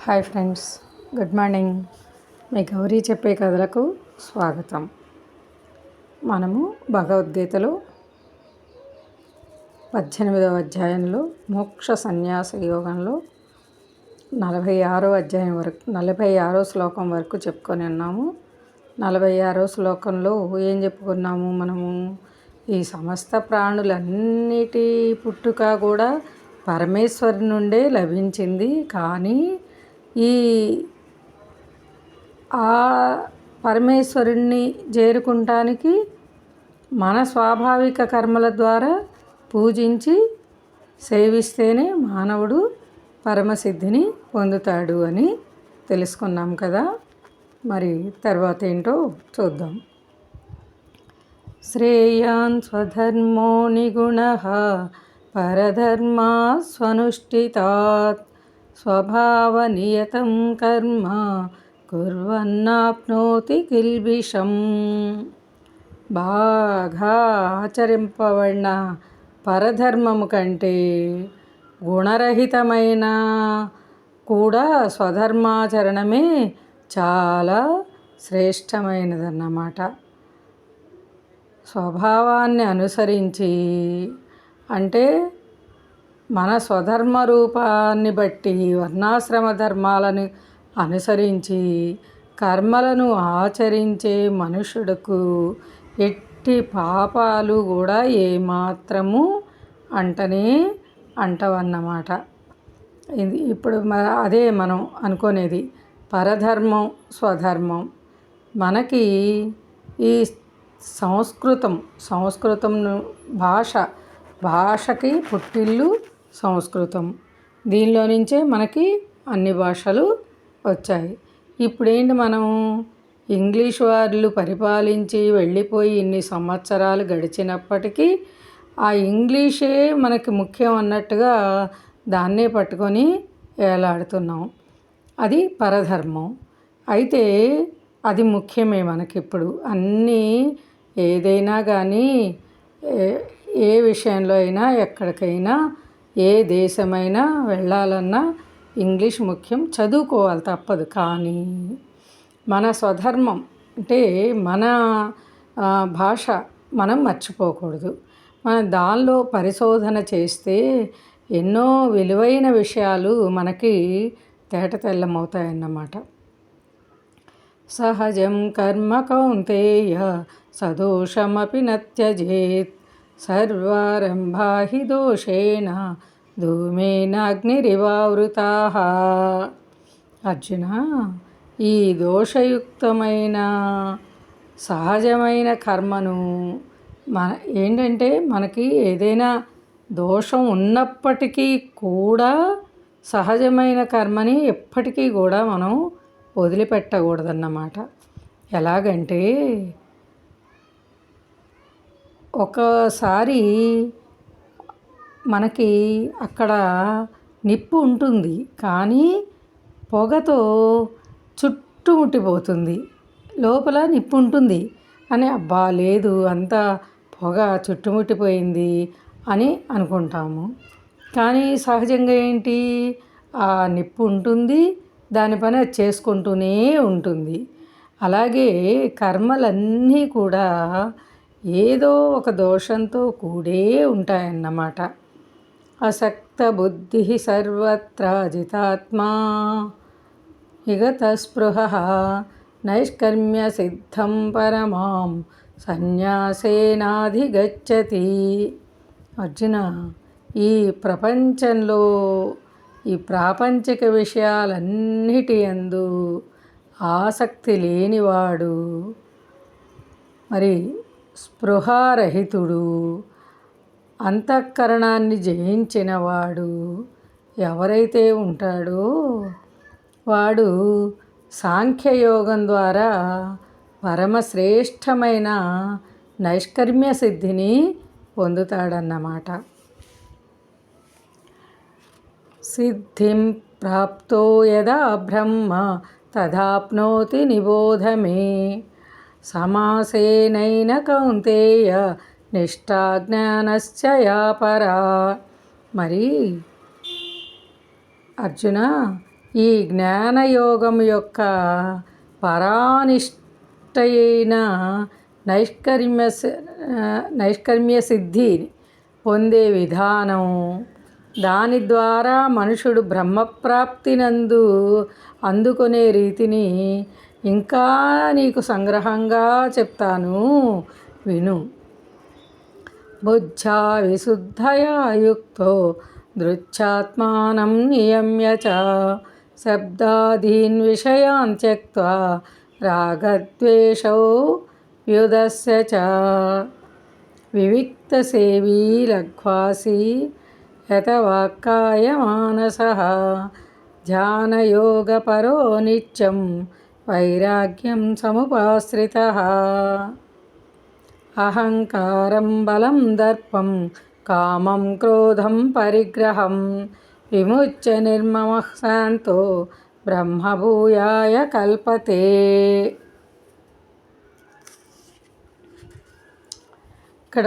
Hi friends, good morning. మీ గౌరీ చెప్పే కథలకు స్వాగతం. మనము భగవద్గీతలో 18వ అధ్యాయంలో మోక్ష సన్యాస యోగంలో 46వ అధ్యాయం వరకు 46వ శ్లోకం వరకు చెప్పుకొని ఉన్నాము. 46వ శ్లోకంలో ఏం చెప్పుకున్నాము? మనము ఈ సమస్త ప్రాణులన్నిటి పుట్టుక కూడా పరమేశ్వరు నుండే లభించింది. కానీ ఆ పరమేశ్వరుణ్ణి చేరుకుంటానికి మన స్వాభావిక కర్మల ద్వారా పూజించి సేవిస్తేనే మానవుడు పరమసిద్ధిని పొందుతాడు అని తెలుసుకున్నాం కదా. మరి తర్వాత ఏంటో చూద్దాం. శ్రేయాన్ స్వధర్మో నిగుణః పరధర్మా స్వనుష్ఠితాత్ స్వభావనియతం కర్మ కుర్వన్నాప్నోతి కిల్బిషం. బాగా ఆచరింపబడిన పరధర్మము కంటే గుణరహితమైన కూడా స్వధర్మాచరణమే చాలా శ్రేష్టమైనదన్నమాట. స్వభావాన్ని అనుసరించి అంటే మన స్వధర్మ రూపాన్ని బట్టి వర్ణాశ్రమ ధర్మాలను అనుసరించి కర్మలను ఆచరించే మనుషులకు ఎట్టి పాపాలు కూడా ఏమాత్రము అంటవన్నమాట. ఇది ఇప్పుడు అదే మనం అనుకునేది పరధర్మం స్వధర్మం. మనకి ఈ సంస్కృతం భాషకి పుట్టిల్లు సంస్కృతం. దీనిలో నుంచే మనకి అన్ని భాషలు వచ్చాయి. ఇప్పుడేంటి, మనం ఇంగ్లీష్ వాళ్ళు పరిపాలించి వెళ్ళిపోయి ఇన్ని సంవత్సరాలు గడిచినప్పటికీ ఆ ఇంగ్లీషే మనకి ముఖ్యం అన్నట్టుగా దాన్నే పట్టుకొని వేలాడుతున్నాం. అది పరధర్మం. అయితే అది ముఖ్యమే మనకిప్పుడు. అన్నీ ఏదైనా కానీ ఏ విషయంలో అయినా ఎక్కడికైనా ఏ దేశమైనా వెళ్ళాలన్నా ఇంగ్లీష్ ముఖ్యం, చదువుకోవాలి తప్పదు. కానీ మన స్వధర్మం అంటే మన భాష మనం మర్చిపోకూడదు. మనం దానిలో పరిశోధన చేస్తే ఎన్నో విలువైన విషయాలు మనకి తేటతెల్లమవుతాయన్నమాట. సహజం కర్మ కౌంతేయ సదోషమపి నత్యజేత్ సర్వారంభా హి దోషేణ ధూమేనాగ్నిరివావృతాః. అర్జున, ఈ దోషయుక్తమైన సహజమైన కర్మను ఏంటంటే మనకి ఏదైనా దోషం ఉన్నప్పటికీ కూడా సహజమైన కర్మని ఎప్పటికీ కూడా మనం వదిలిపెట్టకూడదన్నమాట. ఎలాగంటే ఒకసారి మనకి అక్కడ నిప్పు ఉంటుంది, కానీ పొగతో చుట్టుముట్టిపోతుంది. లోపల నిప్పు ఉంటుంది అని అబ్బా లేదు, అంతా పొగ చుట్టుముట్టిపోయింది అని అనుకుంటాము. కానీ సహజంగా ఏంటి, ఆ నిప్పు ఉంటుంది, దాని పని అది చేసుకుంటూనే ఉంటుంది. అలాగే కర్మలన్నీ కూడా ఏదో ఒక దోషంతో కూడే ఉంటాయన్నమాట. అసక్త బుద్ధి సర్వత్ర జితాత్మా విగతస్పృహః నైష్కర్మ్య సిద్ధం పరమాం సన్యాసేనాధిగచ్చతి. అర్జున, ఈ ప్రపంచంలో ఈ ప్రాపంచిక విషయాలన్నిటి యందు ఆసక్తి లేనివాడు, మరి స్పృహారహితుడు, అంతఃకరణాన్ని జయించినవాడు ఎవరైతే ఉంటాడో వాడు సాంఖ్యయోగం ద్వారా పరమశ్రేష్టమైన నైష్కర్మ్య సిద్ధిని పొందుతాడన్నమాట. సిద్ధిం ప్రాప్తో యదా బ్రహ్మ తదాప్నోతి నిబోధ మే. సమాసేనైన కౌంతేయ నిష్ఠా జ్ఞానస్య యా పరా. మరి అర్జున, ఈ జ్ఞానయోగం యొక్క పరానిష్టయైన నైష్కర్మ్య సిద్ధి పొందే విధానం, దాని ద్వారా మనుషుడు బ్రహ్మప్రాప్తినందు అందుకునే రీతిని ఇంకా నీకు సంగ్రహంగా చెప్తాను, విను. బుద్ధ్యా విశుద్ధయా యుక్తో దృచ్ఛాత్మానం నియమ్య చ శబ్దాదీన్ విషయాన్ త్యక్త్వా రాగద్వేషౌ వ్యుదస్య చ వివిక్తసేవీ లఘ్వాసి యతవాక్కాయ మానసః ధ్యానయోగపరో నిత్యం వైరాగ్యం సముపాశ్రితః అహంకారం బలం దర్పం కామం క్రోధం పరిగ్రహం విముచ్య నిర్మమః శాంతో బ్రహ్మభూయాయ కల్పతే. ఇక్కడ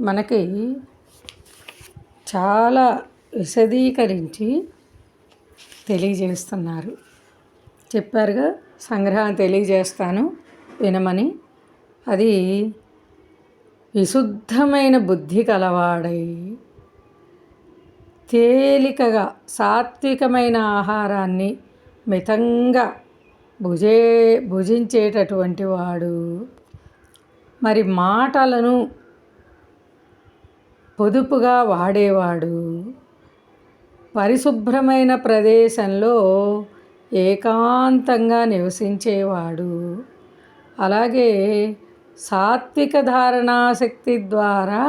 మనకి చాలా విశదీకరించి తెలియజేస్తున్నారు. చెప్పారుగా, సంగ్రహం తెలియజేస్తాను వినమని. అది విశుద్ధమైన బుద్ధి కలవాడై తేలికగా సాత్వికమైన ఆహారాన్ని మితంగా భుజించేటటువంటి వాడు, మరి మాటలను పొదుపుగా వాడేవాడు, పరిశుభ్రమైన ప్రదేశంలో ఏకాంతంగా నివసించేవాడు, అలాగే సాత్విక ధారణాశక్తి ద్వారా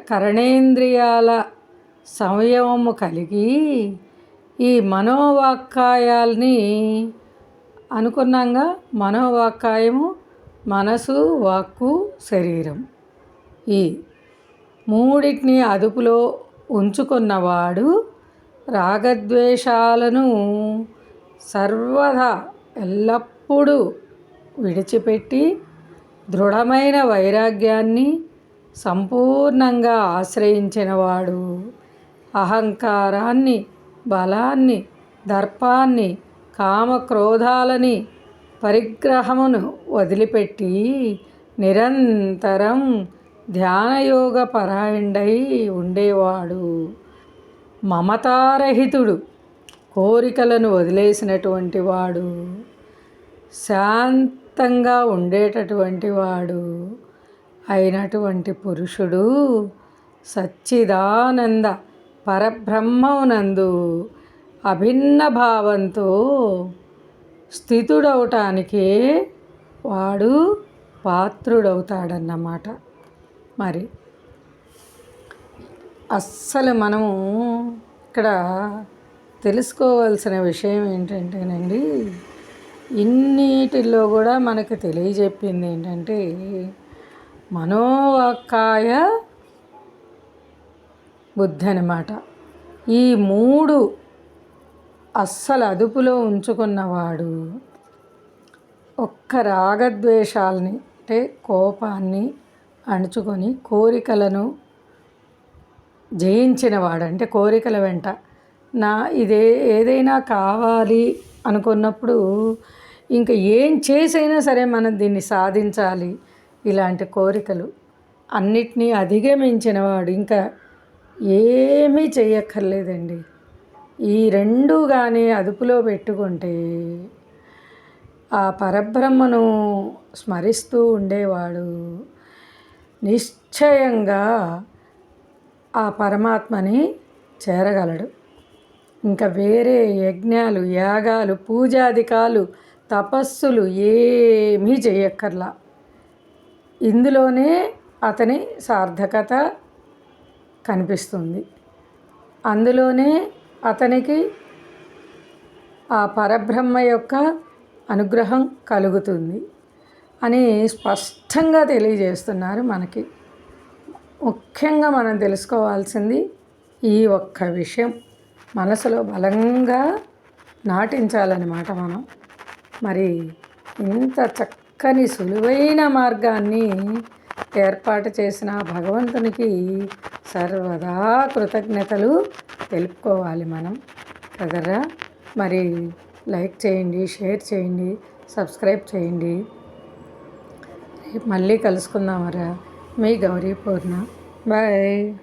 కరణేంద్రియాల సంయమము కలిగి ఈ మనోవాక్కాయాల్ని అనుకున్నాగా, మనోవాక్కాయము మనసు, వాక్కు, శరీరం, ఈ మూడింటిని అదుపులో ఉంచుకున్నవాడు రాగద్వేషాలను సర్వదా ఎల్లప్పుడూ విడిచిపెట్టి దృఢమైన వైరాగ్యాన్ని సంపూర్ణంగా ఆశ్రయించినవాడు, అహంకారాన్ని, బలాన్ని, దర్పాన్ని, కామక్రోధాలని, పరిగ్రహమును వదిలిపెట్టి నిరంతరం ధ్యానయోగ పరాయణుడై ఉండేవాడు, మమతారహితుడు, కోరికలను వదిలేసినటువంటి వాడు, శాంతంగా ఉండేటటువంటి వాడు అయినటువంటి పురుషుడు సచ్చిదానంద పరబ్రహ్మమునందు అభిన్న భావంతో స్థితుడవటానికే వాడు పాత్రుడవుతాడన్నమాట. మరి అస్సలు మనము ఇక్కడ తెలుసుకోవాల్సిన విషయం ఏంటంటేనండి, ఇన్నిటిలో కూడా మనకు తెలియజెప్పింది ఏంటంటే, మనోవాక్కాయ బుద్ధి అన్నమాట. ఈ మూడు అస్సలు అదుపులో ఉంచుకున్నవాడు ఒక్క రాగద్వేషాలని, అంటే కోపాన్ని అణుచుకొని కోరికలను జయించినవాడు. అంటే కోరికల వెంట ఏదైనా కావాలి అనుకున్నప్పుడు ఇంకా ఏం చేసైనా సరే మనం దీన్ని సాధించాలి, ఇలాంటి కోరికలు అన్నిటినీ అధిగమించినవాడు. ఇంకా ఏమీ చెయ్యక్కర్లేదండి. ఈ రెండు కానీ అదుపులో పెట్టుకుంటే ఆ పరబ్రహ్మను స్మరిస్తూ ఉండేవాడు నిశ్చయంగా ఆ పరమాత్మని చేరగలడు. ఇంకా వేరే యజ్ఞాలు, యాగాలు, పూజాధికాలు, తపస్సులు ఏమీ చేయక్కర్లా. ఇందులోనే అతని సార్థకత కనిపిస్తుంది. అందులోనే అతనికి ఆ పరబ్రహ్మ యొక్క అనుగ్రహం కలుగుతుంది అని స్పష్టంగా తెలియజేస్తున్నారు మనకి. ముఖ్యంగా మనం తెలుసుకోవాల్సింది ఈ ఒక్క విషయం మనసులో బలంగా నాటించాలన్నమాట మనం. మరి ఇంత చక్కని సులువైన మార్గాన్ని ఏర్పాటు చేసిన భగవంతునికి సర్వదా కృతజ్ఞతలు తెలుపుకోవాలి మనం కదరా. మరి లైక్ చేయండి, షేర్ చేయండి, సబ్స్క్రైబ్ చేయండి. రేపు మళ్ళీ కలుసుకుందామరా. మీ గౌరీ పూర్ణ. బాయ్.